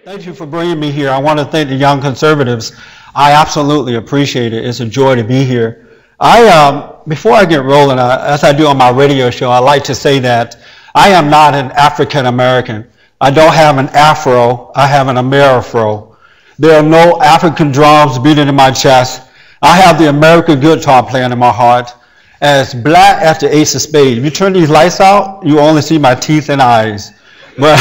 Thank you for bringing me here. I want to thank the Young Conservatives. I absolutely appreciate it. It's a joy to be here. Before I get rolling, as I do on my radio show, I like to say that I am not an African American. I don't have an afro. I have an Amerifro. There are no African drums beating in my chest. I have the American guitar playing in my heart. As black as the ace of spades. If you turn these lights out, you only see my teeth and eyes. But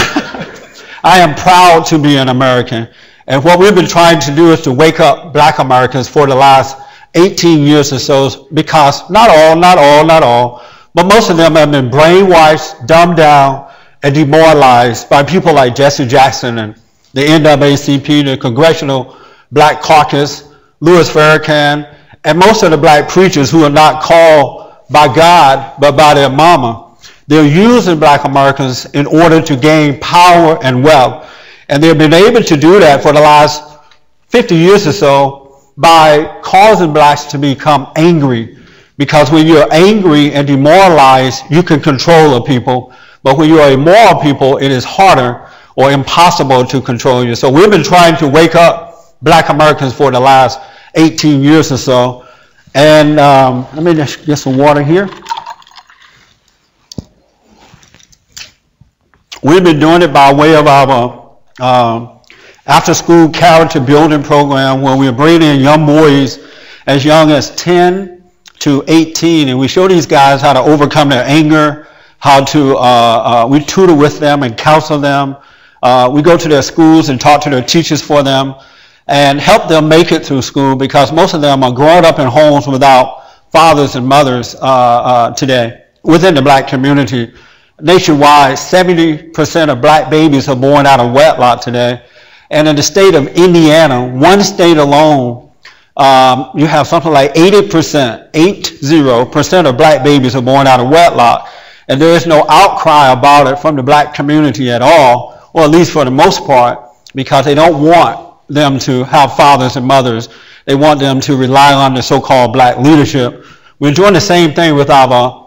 I am proud to be an American. And what we've been trying to do is to wake up black Americans for the last 18 years or so, because not all, but most of them have been brainwashed, dumbed down, and demoralized by people like Jesse Jackson and the NAACP, the Congressional Black Caucus, Louis Farrakhan, and most of the black preachers who are not called by God, but by their mama. They're using black Americans in order to gain power and wealth. And they've been able to do that for the last 50 years or so by causing blacks to become angry. Because when you're angry and demoralized, you can control the people. But when you're immoral people, it is harder or impossible to control you. So we've been trying to wake up black Americans for the last 18 years or so. And let me just get some water here. We've been doing it by way of our after-school character building program, where we're bringing in young boys as young as 10 to 18, and we show these guys how to overcome their anger, how to, we tutor with them and counsel them. We go to their schools and talk to their teachers for them and help them make it through school, because most of them are growing up in homes without fathers and mothers today within the black community. Nationwide, 70% of black babies are born out of wedlock today. And in the state of Indiana, one state alone, you have something like 80% of black babies are born out of wedlock. And there is no outcry about it from the black community at all, or at least for the most part, because they don't want them to have fathers and mothers. They want them to rely on the so-called black leadership. We're doing the same thing with our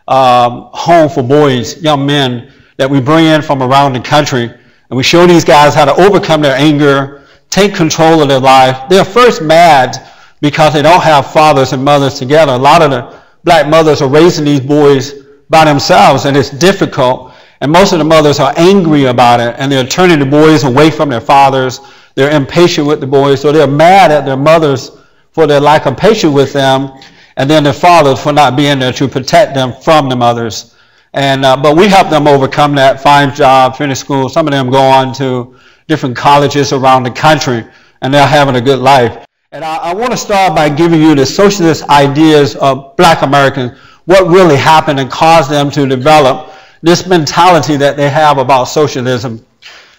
home for boys, young men that we bring in from around the country, and we show these guys how to overcome their anger, take control of their life. They're first mad because they don't have fathers and mothers together. A lot of the black mothers are raising these boys by themselves, and it's difficult, and most of the mothers are angry about it, and they're turning the boys away from their fathers. They're impatient with the boys, so they're mad at their mothers for their lack of patience with them, and then their fathers for not being there to protect them from the mothers. And but we help them overcome that, find jobs, finish school. Some of them go on to different colleges around the country, and they're having a good life. And I want to start by giving you the socialist ideas of black Americans, what really happened and caused them to develop this mentality that they have about socialism.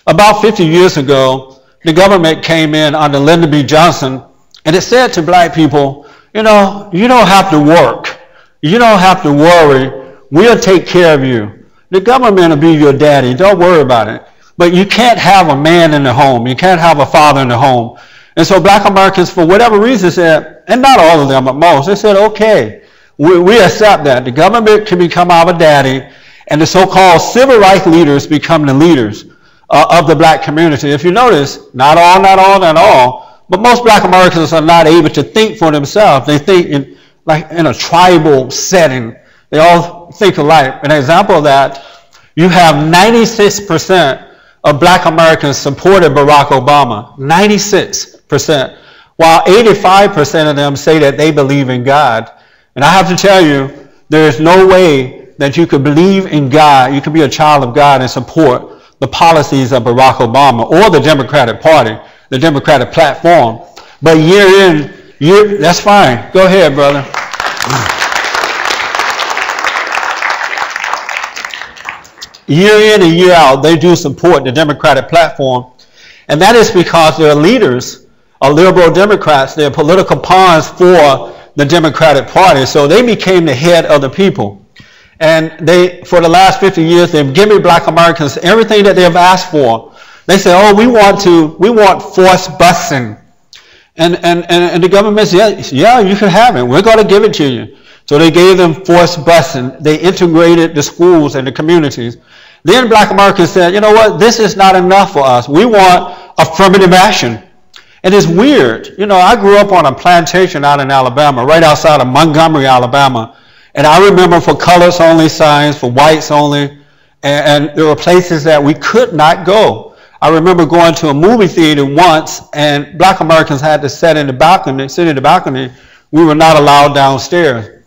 About 50 years ago, the government came in under Lyndon B. Johnson, and it said to black people, you know, you don't have to work. You don't have to worry. We'll take care of you. The government will be your daddy. Don't worry about it. But you can't have a man in the home. You can't have a father in the home. And so black Americans, for whatever reason, said, and not all of them, but most, they said, okay, we accept that. The government can become our daddy, and the so-called civil rights leaders become the leaders of the black community. If you notice, not all, but most black Americans are not able to think for themselves. They think in a tribal setting. They all think alike. An example of that, you have 96% of black Americans supported Barack Obama. 96%. While 85% of them say that they believe in God. And I have to tell you, there is no way that you could believe in God, you could be a child of God and support the policies of Barack Obama or the Democratic Party, the Democratic platform. But year in, that's fine. Go ahead, brother. Year in and year out, they do support the Democratic platform. And that is because their leaders are liberal Democrats. They're political pawns for the Democratic Party. So they became the head of the people. And they, for the last 50 years, they've given black Americans everything that they've asked for. They say, oh, we want forced busing. And the government says, yeah, you can have it. We're going to give it to you. So they gave them forced busing. They integrated the schools and the communities. Then black Americans said, you know what, this is not enough for us. We want affirmative action. And it's weird. You know, I grew up on a plantation out in Alabama, right outside of Montgomery, Alabama. And I remember for colors only signs, for whites only, and there were places that we could not go. I remember going to a movie theater once, and black Americans had to sit in the balcony. We were not allowed downstairs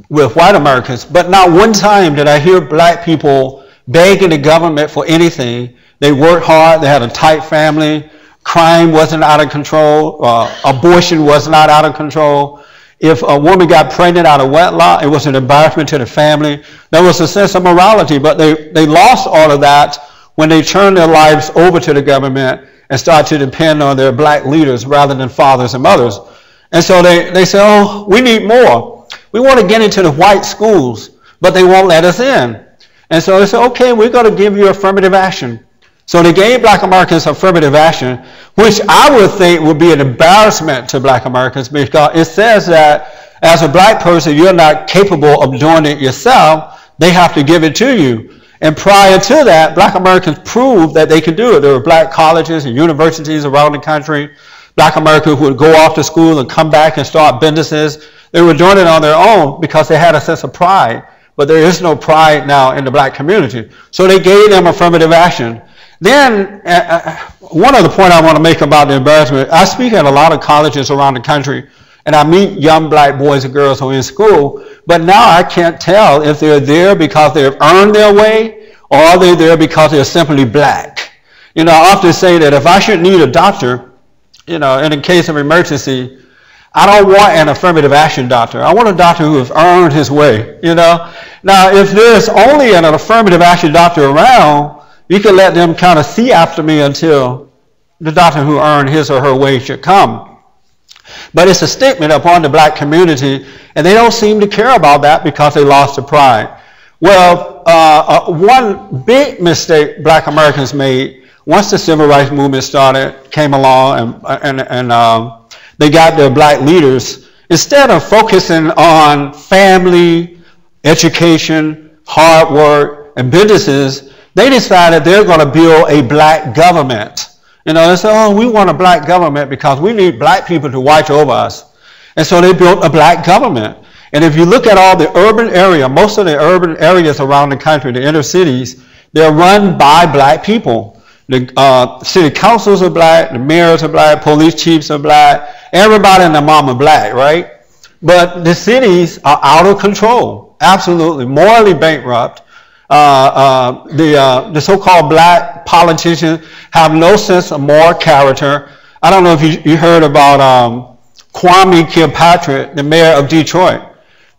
with white Americans. But not one time did I hear black people begging the government for anything. They worked hard, they had a tight family, crime wasn't out of control, abortion was not out of control. If a woman got pregnant out of wedlock, it was an embarrassment to the family. There was a sense of morality, but they lost all of that when they turned their lives over to the government and started to depend on their black leaders rather than fathers and mothers. And so they say, oh, we need more. We want to get into the white schools, but they won't let us in. And so they said, okay, we're going to give you affirmative action. So they gave black Americans affirmative action, which I would think would be an embarrassment to black Americans, because it says that as a black person, you're not capable of doing it yourself. They have to give it to you. And prior to that, black Americans proved that they could do it. There were black colleges and universities around the country. Black Americans would go off to school and come back and start businesses. They were doing it on their own because they had a sense of pride. But there is no pride now in the black community. So they gave them affirmative action. Then, one other point I want to make about the embarrassment, I speak at a lot of colleges around the country, and I meet young black boys and girls who are in school, but now I can't tell if they're there because they've earned their way, or are they there because they're simply black. You know, I often say that if I should need a doctor, you know, in case of emergency, I don't want an affirmative action doctor. I want a doctor who has earned his way, you know. Now, if there's only an affirmative action doctor around, you can let them kind of see after me until the doctor who earned his or her way should come. But it's a statement upon the black community, and they don't seem to care about that because they lost their pride. Well, one big mistake black Americans made once the civil rights movement came along, and they got their black leaders, instead of focusing on family, education, hard work, and businesses, they decided they're going to build a black government. You know, they said, oh, we want a black government because we need black people to watch over us. And so they built a black government. And if you look at all the urban area, most of the urban areas around the country, the inner cities, they're run by black people. The city councils are black, the mayors are black, police chiefs are black, everybody and their mama black, right? But the cities are out of control, absolutely, morally bankrupt. The so-called black politicians have no sense of moral character. I don't know if you heard about Kwame Kilpatrick, the mayor of Detroit.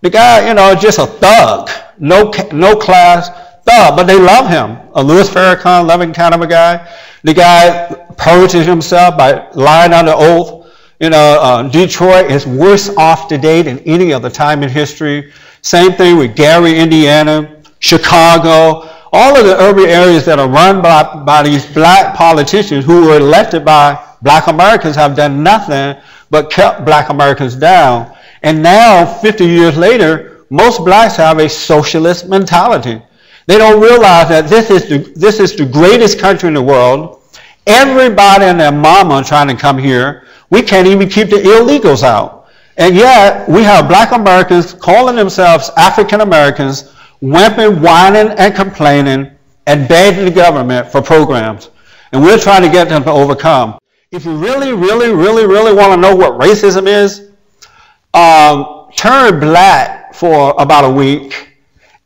The guy, you know, just a thug, no class thug, but they love him. A Louis Farrakhan loving kind of a guy. The guy purges himself by lying under oath. You know, Detroit is worse off today than any other time in history. Same thing with Gary, Indiana. Chicago, all of the urban areas that are run by these black politicians who were elected by black Americans have done nothing but kept black Americans down. And now, 50 years later, most blacks have a socialist mentality. They don't realize that this is the greatest country in the world. Everybody and their mama trying to come here. We can't even keep the illegals out. And yet, we have black Americans calling themselves African Americans, whimpering, whining, and complaining, and begging the government for programs. And we're trying to get them to overcome. If you really, really, really, really want to know what racism is, turn black for about a week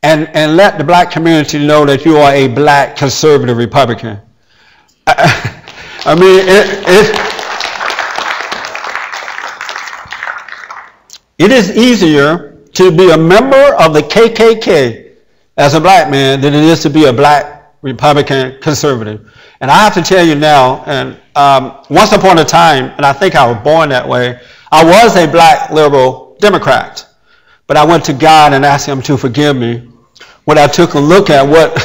and let the black community know that you are a black conservative Republican. I mean, it is easier to be a member of the KKK as a black man than it is to be a black Republican conservative. And I have to tell you now, and once upon a time, and I think I was born that way, I was a black liberal Democrat. But I went to God and asked him to forgive me when I took a look at what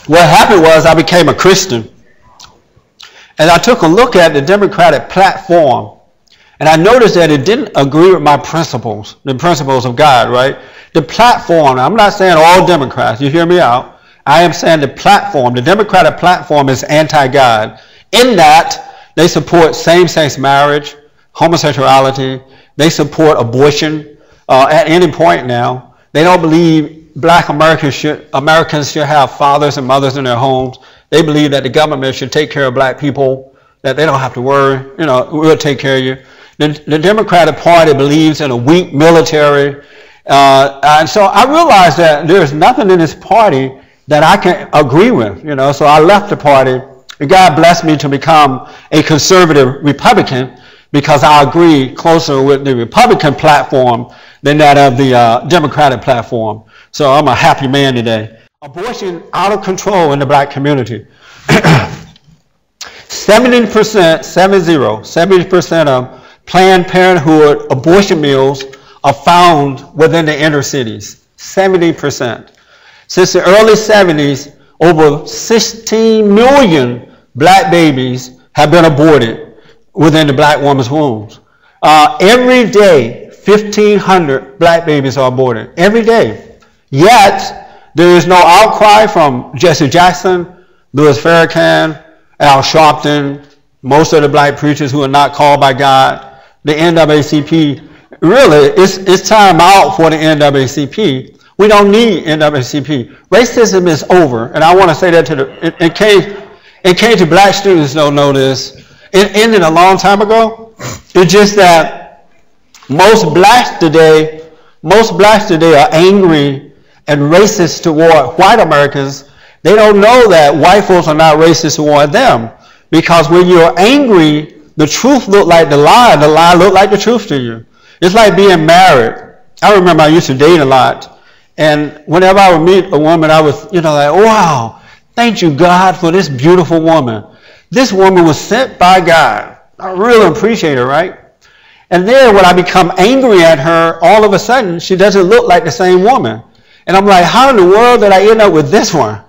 what happened was I became a Christian. And I took a look at the Democratic platform, And I noticed that it didn't agree with my principles, the principles of God, right? The platform, I'm not saying all Democrats, you hear me out. I am saying the platform, the Democratic platform is anti-God, in that they support same-sex marriage, homosexuality, they support abortion at any point now. They don't believe black Americans should have fathers and mothers in their homes. They believe that the government should take care of black people, that they don't have to worry, we'll take care of you. The Democratic Party believes in a weak military. And so I realized that there's nothing in this party that I can agree with, so I left the party. And God blessed me to become a conservative Republican because I agree closer with the Republican platform than that of the Democratic platform. So I'm a happy man today. Abortion out of control in the black community. 70% of Planned Parenthood abortion mills are found within the inner cities. 70%. Since the early 70s, over 16 million black babies have been aborted within the black woman's wombs. Every day, 1,500 black babies are aborted. Every day. Yet, there is no outcry from Jesse Jackson, Louis Farrakhan, Al Sharpton, most of the black preachers who are not called by God. The NAACP, really, it's time out for the NAACP. We don't need NAACP. Racism is over, and I want to say that in case the black students don't know this, it ended a long time ago. It's just that most blacks today are angry and racist toward white Americans. They don't know that white folks are not racist toward them, because when you're angry, the truth looked like the lie looked like the truth to you. It's like being married. I remember I used to date a lot, and whenever I would meet a woman, I was, like, wow, thank you, God, for this beautiful woman. This woman was sent by God. I really appreciate her, right? And then when I become angry at her, all of a sudden, she doesn't look like the same woman. And I'm like, how in the world did I end up with this one?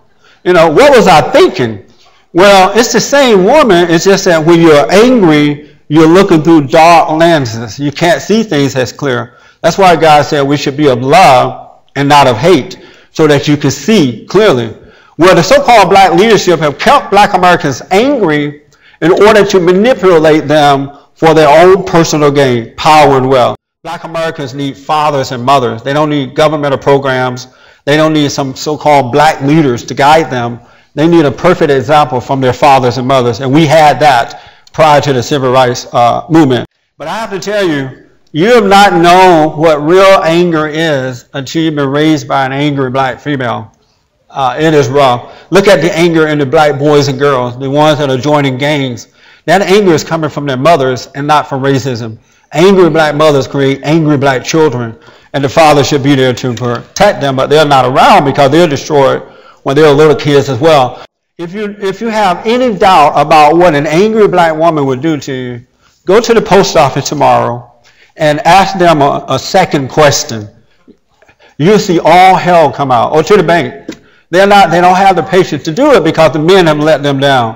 What was I thinking? Well, it's the same woman. It's just that when you're angry, you're looking through dark lenses. You can't see things as clear. That's why God said we should be of love and not of hate, so that you can see clearly. Well, the so-called black leadership have kept black Americans angry in order to manipulate them for their own personal gain, power, and wealth. Black Americans need fathers and mothers. They don't need governmental programs. They don't need some so-called black leaders to guide them. They need a perfect example from their fathers and mothers, and we had that prior to the civil rights movement. But I have to tell you, you have not known what real anger is until you've been raised by an angry black female. It is rough. Look at the anger in the black boys and girls, the ones that are joining gangs. That anger is coming from their mothers and not from racism. Angry black mothers create angry black children, and the father should be there to protect them, but they're not around because they're destroyed when they're little kids as well. If you have any doubt about what an angry black woman would do to you, go to the post office tomorrow and ask them a second question. You'll see all hell come out. Or to the bank. They don't have the patience to do it because the men have let them down.